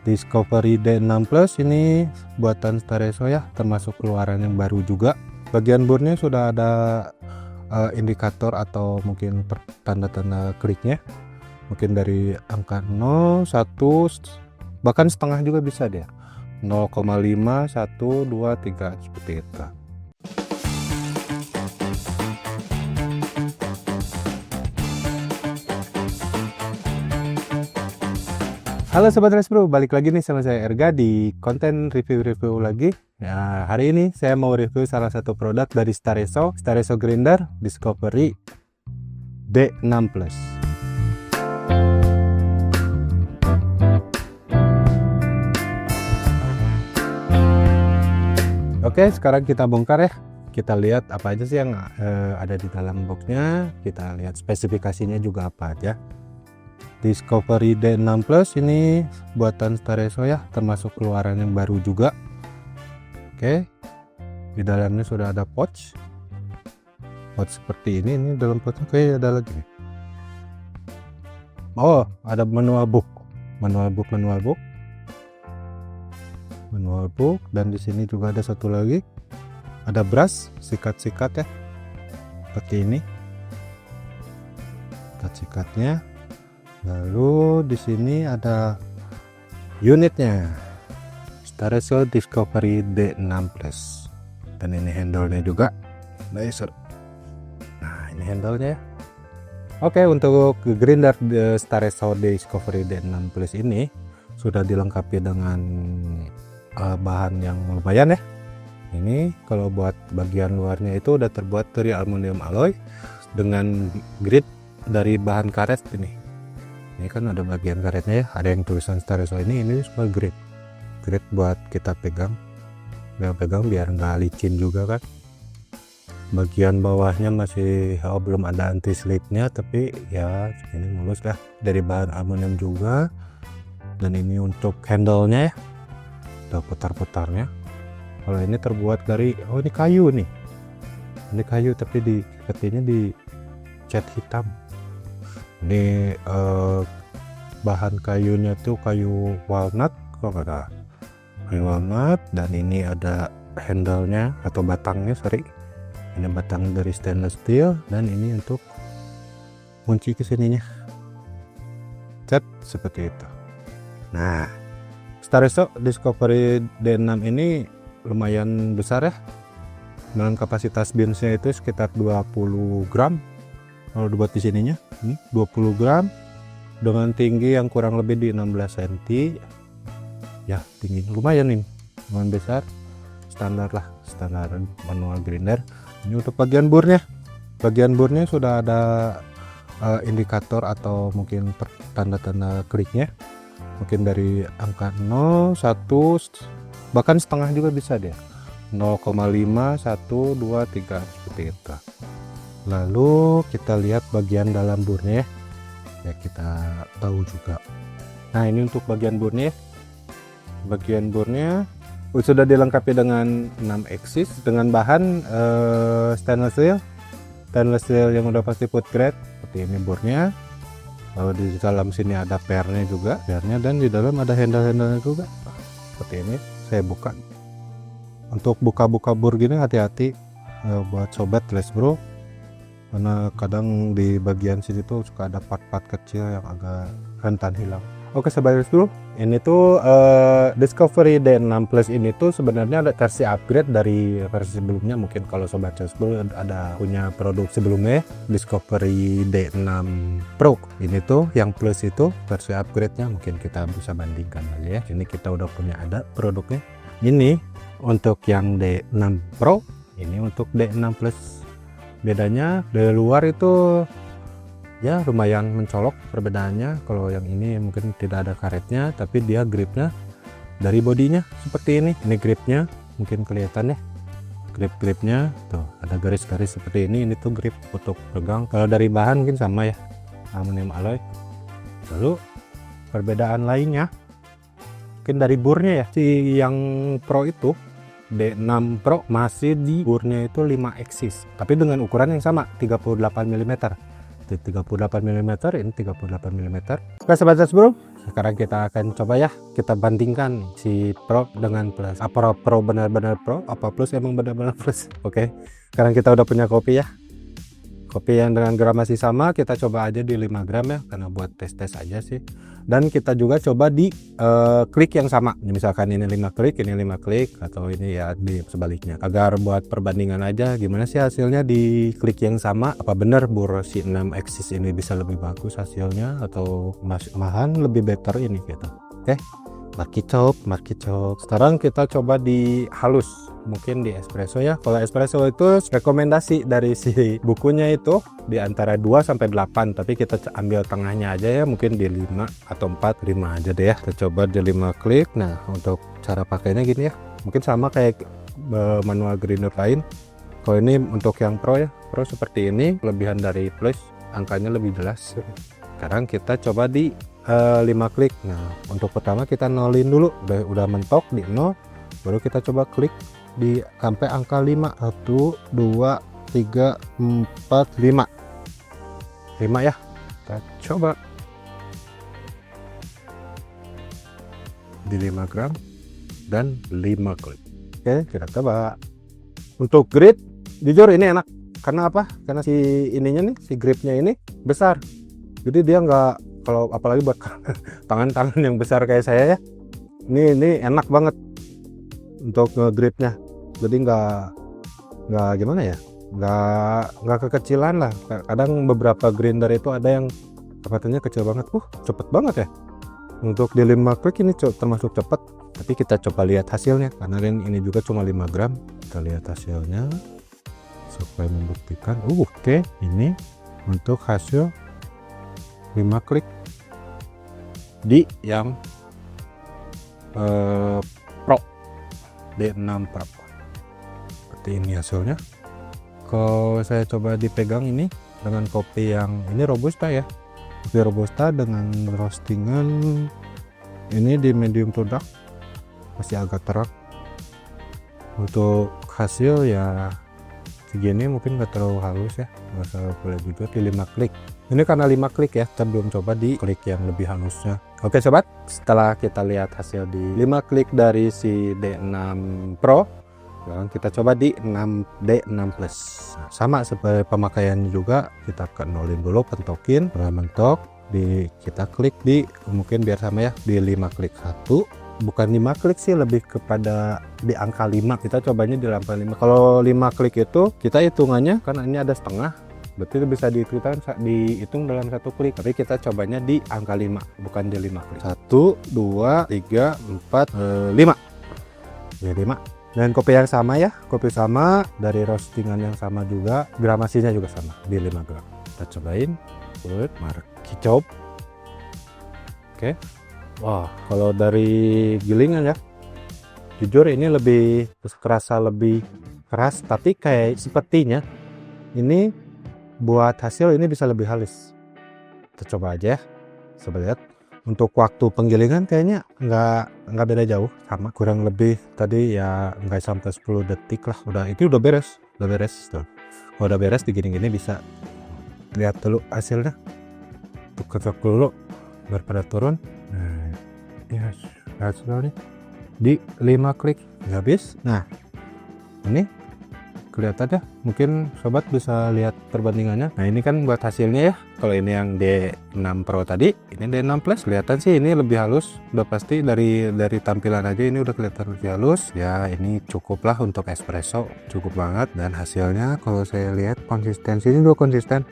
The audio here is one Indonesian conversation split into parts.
Discovery D6 Plus ini buatan Stareso ya, termasuk keluaran yang baru juga. Bagian boardnya sudah ada indikator atau mungkin tanda-tanda kliknya, mungkin dari angka 0, 1, bahkan setengah juga bisa dia, 0,5, 1, 2, 3 seperti itu. Halo Sobat Race Bro, balik lagi nih sama saya Erga di konten review-review lagi. Ya, hari ini saya mau review salah satu produk dari Stareso Grinder Discovery D6 Plus. Oke, sekarang kita bongkar ya. Kita lihat apa aja sih yang ada di dalam boxnya. Kita lihat spesifikasinya juga apa aja. Discovery D6 Plus ini buatan Stareso ya, termasuk keluaran yang baru juga. Oke, di dalamnya sudah ada pouch seperti ini dalam pouchnya kayak ada lagi nih. Oh, ada manual book, dan di sini juga ada satu lagi, ada brush, sikat-sikat ya, seperti ini, sikat-sikatnya. Lalu di sini ada unitnya, Stareso Discovery D6 Plus, dan ini handle-nya juga. Nah, ini handle-nya ya. Oke, untuk grinder Stareso Discovery D6 Plus ini sudah dilengkapi dengan bahan yang lumayan ya. Ini kalau buat bagian luarnya itu udah terbuat dari aluminium alloy dengan grid dari bahan karet ini. Ini kan ada bagian karetnya ya, ada yang tulisan Stareso ini semua grid buat kita pegang biar nggak licin juga kan. Bagian bawahnya masih belum ada anti slipnya, tapi ya ini mulus lah, dari bahan aluminium juga. Dan ini untuk handle-nya ya, ada putar-putarnya. Kalau ini terbuat dari ini kayu nih, tapi sepertinya di cat hitam. Ini bahan kayunya tuh kayu walnut kalau nggak ada, kayu walnut. Dan ini ada handle-nya atau batangnya, ini batang dari stainless steel, dan ini untuk kunci kesininya, cat seperti itu. Nah, Stareso Discovery D6 ini lumayan besar ya, dengan kapasitas binsnya itu sekitar 20 gram. Kalau dibuat di sininya ini 20 gram dengan tinggi yang kurang lebih di 16 cm ya, tinggi lumayan, ini lumayan besar, standar manual grinder. Ini untuk bagian boardnya sudah ada indikator atau mungkin tanda-tanda kliknya, mungkin dari angka 0, 1, bahkan setengah juga bisa dia, 0,5, 1, 2, 3 seperti itu. Lalu kita lihat bagian dalam boardnya ya, kita tahu juga. Nah, ini untuk bagian boardnya sudah dilengkapi dengan 6 axis dengan bahan stainless steel yang udah pasti food grade. Seperti ini boardnya. Lalu di dalam sini ada pernya juga, dan di dalam ada handle-handlenya juga seperti ini. Saya buka. Untuk buka-buka board gini hati-hati buat sobat les bro, karena kadang di bagian sini tuh suka ada part-part kecil yang agak rentan hilang. Oke sobat bro, ini tuh Discovery D6 Plus ini tuh sebenarnya ada versi upgrade dari versi sebelumnya. Mungkin kalau sobat bro ada punya produk sebelumnya Discovery D6 Pro, ini tuh yang Plus itu versi upgrade-nya, mungkin kita bisa bandingkan aja ya. Ini kita udah punya ada produknya. Ini untuk yang D6 Pro, ini untuk D6 Plus. Bedanya dari luar itu ya lumayan mencolok perbedaannya. Kalau yang ini mungkin tidak ada karetnya, tapi dia gripnya dari bodinya seperti ini. Ini gripnya mungkin kelihatan ya, gripnya tuh ada garis-garis seperti ini. Ini tuh grip untuk pegang. Kalau dari bahan mungkin sama ya, aluminium alloy. Lalu perbedaan lainnya mungkin dari boardnya ya, si yang Pro itu D6 Pro masih di boardnya itu 5 axis, tapi dengan ukuran yang sama 38 mm. Di 38 mm, ini 38 mm. Oke sobat bro, sekarang kita akan coba ya, kita bandingkan si Pro dengan Plus. Apa Pro benar-benar Pro, apa Plus emang benar-benar Plus. Oke, sekarang kita udah punya kopi ya. Kopi yang dengan gram masih sama, kita coba aja di 5 gram ya, karena buat tes-tes aja sih. Dan kita juga coba di klik yang sama. Misalkan ini 5 klik, ini 5 klik, atau ini ya di sebaliknya. Agar buat perbandingan aja, gimana sih hasilnya di klik yang sama. Apa benar si 6 axis ini bisa lebih bagus hasilnya, atau malahan lebih better ini gitu. Oke, market chop. Sekarang kita coba di halus. Mungkin di espresso ya. Kalau espresso itu rekomendasi dari si bukunya itu di antara 2 sampai 8, tapi kita ambil tengahnya aja ya, mungkin di 5 atau 4, 5 aja deh ya. Kita coba di 5 klik. Nah, untuk cara pakainya gini ya. Mungkin sama kayak manual grinder lain. Kalau ini untuk yang Pro ya. Pro seperti ini, kelebihan dari Plus, angkanya lebih jelas. Sekarang kita coba di 5 klik. Nah, untuk pertama kita nolin dulu. Udah mentok di 0. Baru kita coba klik di sampai angka 5. 1 2 3 4 5 ya. Kita coba di 5 gram dan 5 klik. Oke, kita coba. Untuk grip jujur ini enak. Karena apa? Karena si ininya nih, si gripnya ini besar. Jadi dia nggak, kalau apalagi buat tangan-tangan yang besar kayak saya ya, ini enak banget untuk nge-gripnya. Jadi nggak gimana ya, nggak kekecilan lah. Kadang beberapa grinder itu ada yang katanya kecil banget, cepet banget ya. Untuk di 5 klik ini termasuk cepet. Tapi kita coba lihat hasilnya, karena ini juga cuma 5 gram. Kita lihat hasilnya supaya membuktikan. Oke, ini untuk hasil 5 klik di yang Pro D6 Pro. Seperti ini hasilnya. Kalau saya coba dipegang ini dengan kopi yang ini Robusta ya, kopi Robusta dengan roastingan ini di medium to dark, masih agak terang. Untuk hasil ya segini, mungkin nggak terlalu halus ya, nggak terlalu boleh juga di 5 klik. Ini karena 5 klik ya, kita belum coba di klik yang lebih halusnya. Oke sobat, setelah kita lihat hasil di 5 klik dari si D6 Pro, sekarang kita coba di D6 Plus. Nah, sama seperti pemakaiannya juga, kita nolin dulu, pentokin, setelah mentok, kita klik di, mungkin biar sama ya, di 5 klik 1. Bukan 5 klik sih, lebih kepada di angka 5. Kita cobanya di angka 5. Kalau 5 klik itu kita hitungannya, karena ini ada setengah, berarti bisa dihitung dalam 1 klik. Tapi kita cobanya di angka 5, bukan di 5 klik. 1 2 3 4 5 ya, 5. Dan kopi yang sama ya, kopi sama dari roastingan yang sama juga, gramasinya juga sama di 5 gram. Kita cobain buat market chop. Oke. Wah, kalau dari gilingan ya, jujur ini lebih kerasa lebih keras, tapi kayak sepertinya ini buat hasil ini bisa lebih halus. Kita coba aja ya, coba lihat. Untuk waktu penggilingan kayaknya nggak beda jauh, sama kurang lebih tadi ya, nggak sampai 10 detik lah. Itu udah beres tuh. Kalau udah beres digini-gini bisa lihat dulu hasilnya. Ketuk dulu biar pada turun. Nah, ya hasilnya di 5 klik habis. Nah, ini kelihatan ya, mungkin sobat bisa lihat perbandingannya. Nah, ini kan buat hasilnya ya. Kalau ini yang D6 Pro tadi, ini D6 Plus, kelihatan sih ini lebih halus. Udah pasti dari tampilan aja ini udah kelihatan lebih halus. Ya, ini cukup lah untuk espresso, cukup banget. Dan hasilnya kalau saya lihat konsistensinya juga konsisten.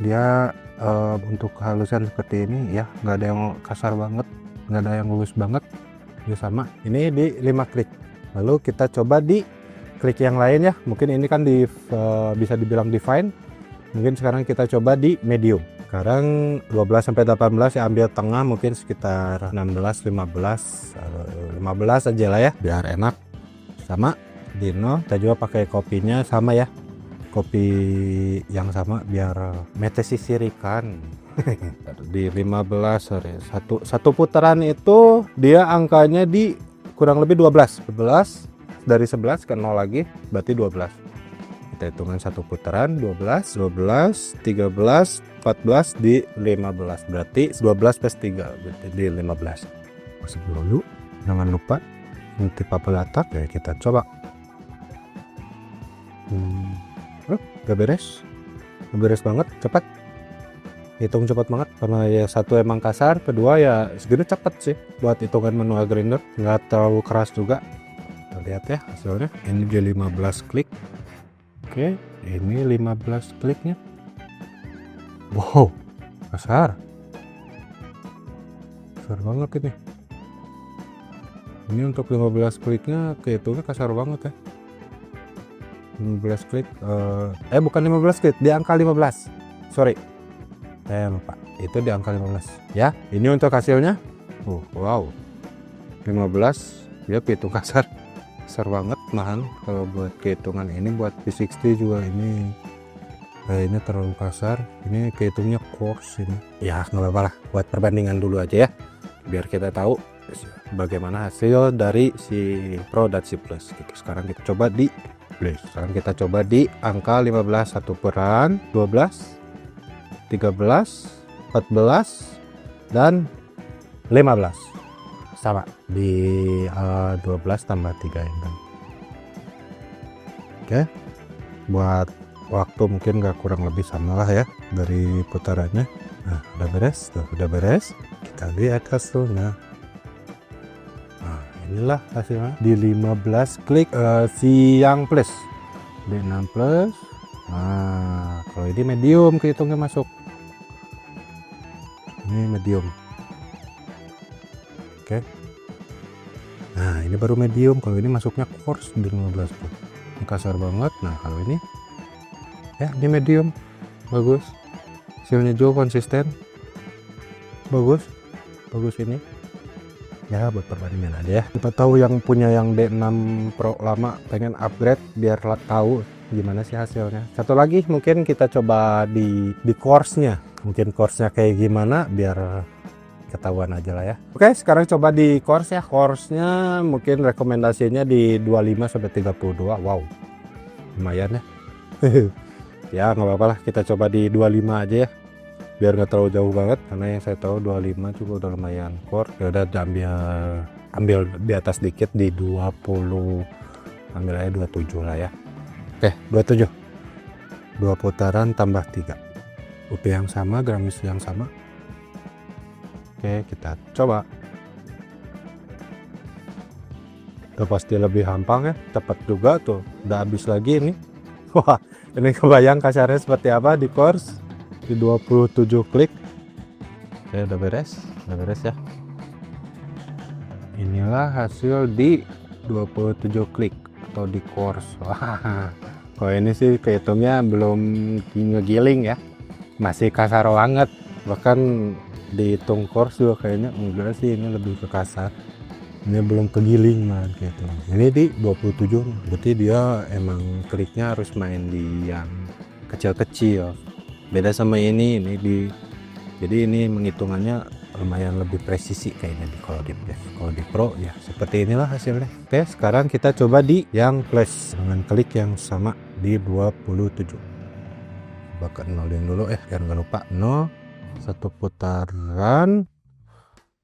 Dia untuk halusan seperti ini ya, nggak ada yang kasar banget, nggak ada yang lurus banget. Dia sama. Ini di 5 klik. Lalu kita coba di klik yang lain ya, mungkin ini kan bisa dibilang define. Mungkin sekarang kita coba di medium. Sekarang 12 sampai 18 ya, ambil tengah, mungkin sekitar 16 15 aja lah ya, biar enak. Sama di 0, kita juga pakai kopinya sama ya, kopi yang sama biar mete sisirikan. Di 15, sorry, satu putaran itu dia angkanya di kurang lebih 12. Dari 11 ke 0 lagi berarti 12. Kita hitungan satu putaran, 12 13 14 di 15, berarti 12 plus 3 berarti di 15. Masuk dulu, jangan lupa nanti papa letak ya, kita coba. Gak beres banget, cepat, hitung cepat banget karena ya satu emang kasar, kedua ya segini cepet sih buat hitungan manual grinder, nggak terlalu keras juga. Kita lihat ya hasilnya, ini dia 15 klik. Oke, ini 15 kliknya. Wow, kasar banget ini. Ini untuk 15 kliknya kehitungnya kasar banget ya. 15 klik, bukan 15 klik, di angka 15. Sorry, saya lupa, itu di angka 15 ya. Ini untuk hasilnya. Wow, 15 ya, kehitung kasar banget malahan. Kalau buat kehitungan ini, buat P60 juga ini terlalu kasar. Ini kehitungnya coarse ini ya, nggak apa-apa lah, buat perbandingan dulu aja ya, biar kita tahu bagaimana hasil dari si Pro dan si Plus gitu. Sekarang kita coba di angka 15, 1 peran 12, 13, 14 dan 15 sama di 12 tambah 3 ya kan. Oke, buat waktu mungkin gak kurang lebih sama lah ya dari putarannya. Nah, udah beres, kita lihat hasilnya. Nah, inilah hasilnya di 15 klik si yang plus, D6 plus. Nah, kalau ini medium kehitungnya masuk, ini medium. Oke, nah ini baru medium, kalau ini masuknya coarse di 15 tuh. Ini kasar banget. Nah kalau ini ya, ini medium, bagus, hasilnya juga konsisten, bagus ini ya, buat perbandingan aja ya. Kita tahu yang punya yang D6 Pro lama pengen upgrade biar tahu gimana sih hasilnya. Satu lagi mungkin kita coba di course-nya, mungkin course-nya kayak gimana biar ketahuan aja lah ya. Oke, sekarang coba di course ya. Course-nya mungkin rekomendasinya di 25 sampai 32. Wow, lumayan ya. Ya nggak apa-apa lah, kita coba di 25 aja ya, biar nggak terlalu jauh banget, karena yang saya tahu 25 juga udah lumayan core. Ya udah, ambil di atas dikit di 20, ambil aja 27 lah ya. Oke, 27, 2 putaran tambah 3, UP yang sama, Gramis yang sama. Oke, kita coba. Udah pasti lebih gampang ya, cepat juga tuh, udah habis lagi ini. Wah, ini kebayang kasarnya seperti apa di course di 27 klik. Oke, udah beres ya. Inilah hasil di 27 klik atau di course. Wah, kalau ini sih kehitungnya belum ngegiling ya, masih kasar banget. Bahkan dihitung course juga kayaknya enggak sih, ini lebih ke kasar. Ini belum kegiling man gitu. Ini di 27, berarti dia emang kliknya harus main di yang kecil-kecil. Beda sama ini jadi ini menghitungannya lumayan lebih presisi kayaknya kalau di Pro ya seperti inilah hasilnya. Oke, sekarang kita coba di yang plus dengan klik yang sama di 27. Coba ke nolin dulu biar nggak lupa. 0, 1 putaran,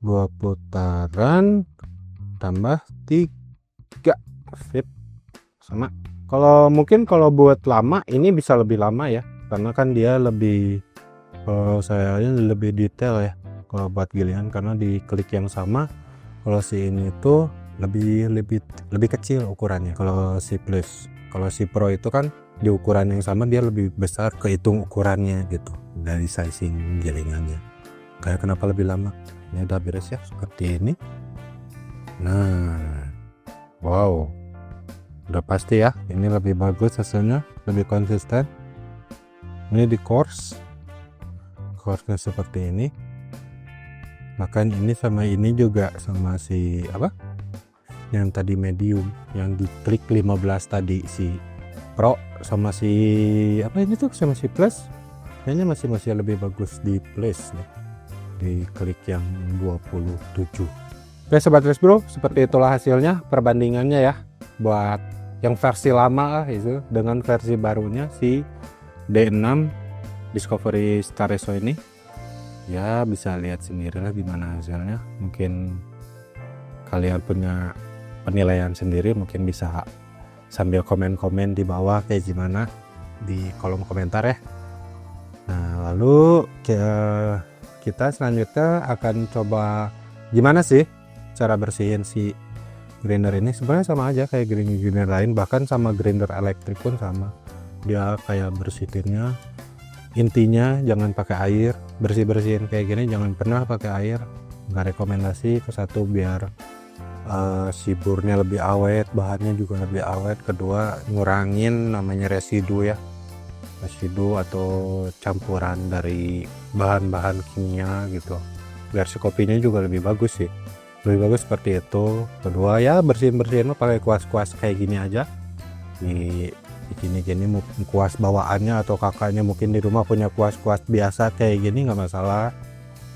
2 putaran tambah 3, sip, sama. Kalau mungkin kalau buat lama ini bisa lebih lama ya, karena kan dia lebih, saya lebih detail ya kalau buat gilingan, karena di klik yang sama. Kalau si ini tuh lebih kecil ukurannya kalau si plus. Kalau si Pro itu kan di ukuran yang sama dia lebih besar, kehitung ukurannya gitu dari sizing gilingannya. Kayak kenapa lebih lama. Ini udah beres ya seperti ini. Nah, wow, udah pasti ya, ini lebih bagus hasilnya, lebih konsisten. Ini di course-nya seperti ini. Makan ini sama ini juga sama si apa? Yang tadi medium, yang diklik 15 tadi si Pro sama si apa ini tuh sama si Plus. Kayaknya masih lebih bagus di Plus ya. Di klik yang 27. Oke Sobat Les Bro, seperti itulah hasilnya perbandingannya ya, buat yang versi lama lah itu dengan versi barunya si D6 Discovery Stareso ini. Ya bisa lihat sendiri lah gimana hasilnya. Mungkin kalian punya penilaian sendiri, mungkin bisa sambil komen-komen di bawah kayak gimana di kolom komentar ya. Nah lalu kita selanjutnya akan coba gimana sih cara bersihin si grinder ini. Sebenarnya sama aja kayak grinder lain, bahkan sama grinder elektrik pun sama, dia kayak bersihinnya. Intinya jangan pakai air, bersihin kayak gini jangan pernah pakai air. Nggak rekomendasi. Ke satu biar si burnya lebih awet, bahannya juga lebih awet. Kedua ngurangin namanya residu ya, residu atau campuran dari bahan-bahan kimia gitu, biar si kopinya juga lebih bagus sih, lebih bagus seperti itu. Kedua ya bersihin pakai kuas-kuas kayak gini aja. Di gini kuas bawaannya, atau kakaknya mungkin di rumah punya kuas-kuas biasa kayak gini nggak masalah.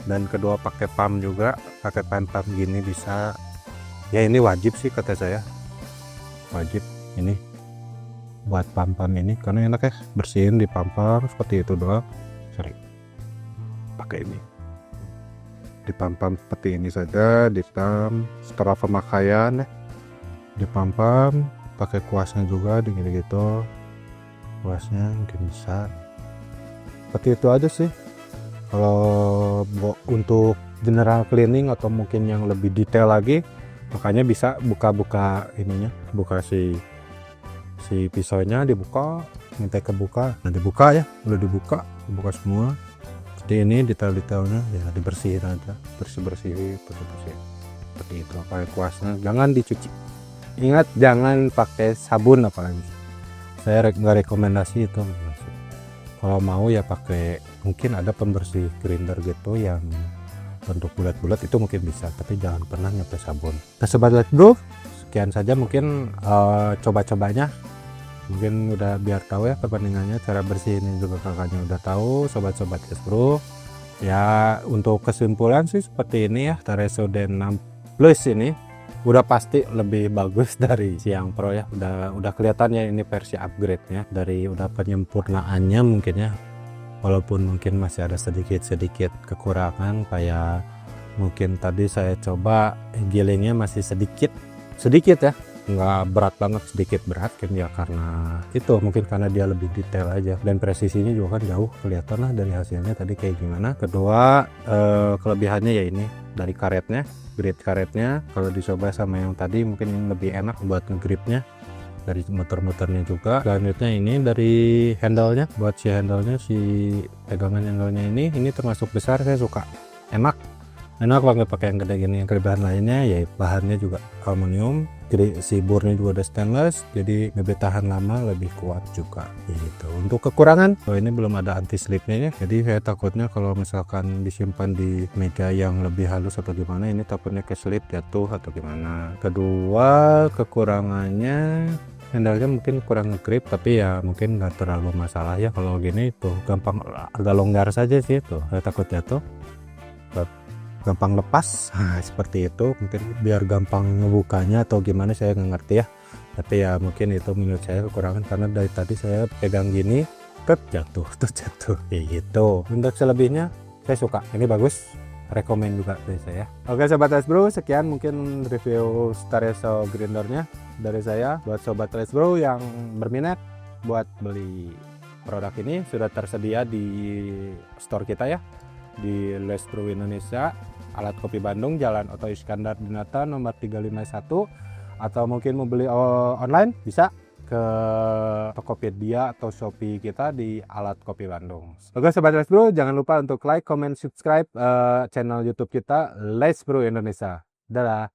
Dan kedua pakai pump juga, pakai pump gini bisa ya. Ini wajib sih kata saya, wajib ini buat pump ini karena enak ya, bersihin di pump seperti itu doang. Sorry, pakai ini di pump seperti ini saja, di pump setelah pemakaian ya, di pump pakai kuasnya juga gitu, kuasnya mungkin bisa seperti itu aja sih. Kalau untuk general cleaning atau mungkin yang lebih detail lagi, makanya bisa buka ininya, buka si pisaunya, dibuka, minta kebuka, nah dibuka ya, udah dibuka semua seperti ini. Detail-detailnya ya dibersihin aja, bersih seperti itu. Pakai kuasnya jangan dicuci, ingat jangan pakai sabun, apalagi saya nggak rekomendasi itu. Kalau mau ya pakai, mungkin ada pembersih grinder gitu yang bentuk bulat-bulat, itu mungkin bisa, tapi jangan pernah nyampe sabun. Nah sobat Let's Brew, sekian saja mungkin coba-cobanya, mungkin udah biar tahu ya perbandingannya. Cara bersihnya juga kakaknya udah tahu, sobat-sobat Let's Brew ya. Untuk kesimpulan sih seperti ini ya, Stareso D6 Plus ini udah pasti lebih bagus dari si yang Pro ya. Udah kelihatan ya, ini versi upgrade nya, dari udah penyempurnaannya mungkin ya. Walaupun mungkin masih ada sedikit kekurangan, kayak mungkin tadi saya coba gilingnya masih sedikit ya, nggak berat banget, sedikit berat kan ya, karena itu mungkin karena dia lebih detail aja. Dan presisinya juga kan jauh kelihatan lah dari hasilnya tadi kayak gimana. Kedua kelebihannya ya ini dari karetnya, grip karetnya kalau dicoba sama yang tadi mungkin yang lebih enak buat ngegripnya, dari muter-muternya juga. Selanjutnya ini dari handle-nya, buat si handle-nya, si pegangan handle-nya ini termasuk besar, saya suka, enak banget pakai yang gede gini. Yang kelebihan lainnya ya bahannya juga aluminium, jadi si burnya juga udah stainless, jadi lebih tahan lama, lebih kuat juga gitu. Untuk kekurangan, ini belum ada anti slipnya ya, jadi saya takutnya kalau misalkan disimpan di meja yang lebih halus atau gimana, ini takutnya keslip, jatuh atau gimana. Kedua kekurangannya, handle-nya mungkin kurang grip, tapi ya mungkin nggak terlalu masalah ya kalau gini. Tuh gampang, agak longgar saja sih, tuh saya takut jatuh, gampang lepas. Nah, seperti itu, mungkin biar gampang ngebukanya atau gimana saya nggak ngerti ya, tapi ya mungkin itu menurut saya kekurangan, karena dari tadi saya pegang gini jatuh kayak gitu. Untuk selebihnya saya suka, ini bagus, rekomen juga dari saya. Oke sobat Let's Brew, sekian mungkin review Stareso grindernya dari saya. Buat sobat Let's Brew yang berminat buat beli produk ini, sudah tersedia di store kita ya, di Let's Brew Indonesia, Alat Kopi Bandung, Jalan Oto Iskandar Dinata nomor 351. Atau mungkin mau beli online, bisa ke Tokopedia atau Shopee kita di Alat Kopi Bandung. Oke sobat Let's Brew, jangan lupa untuk like, comment, subscribe channel YouTube kita Let's Brew Indonesia. Dadah.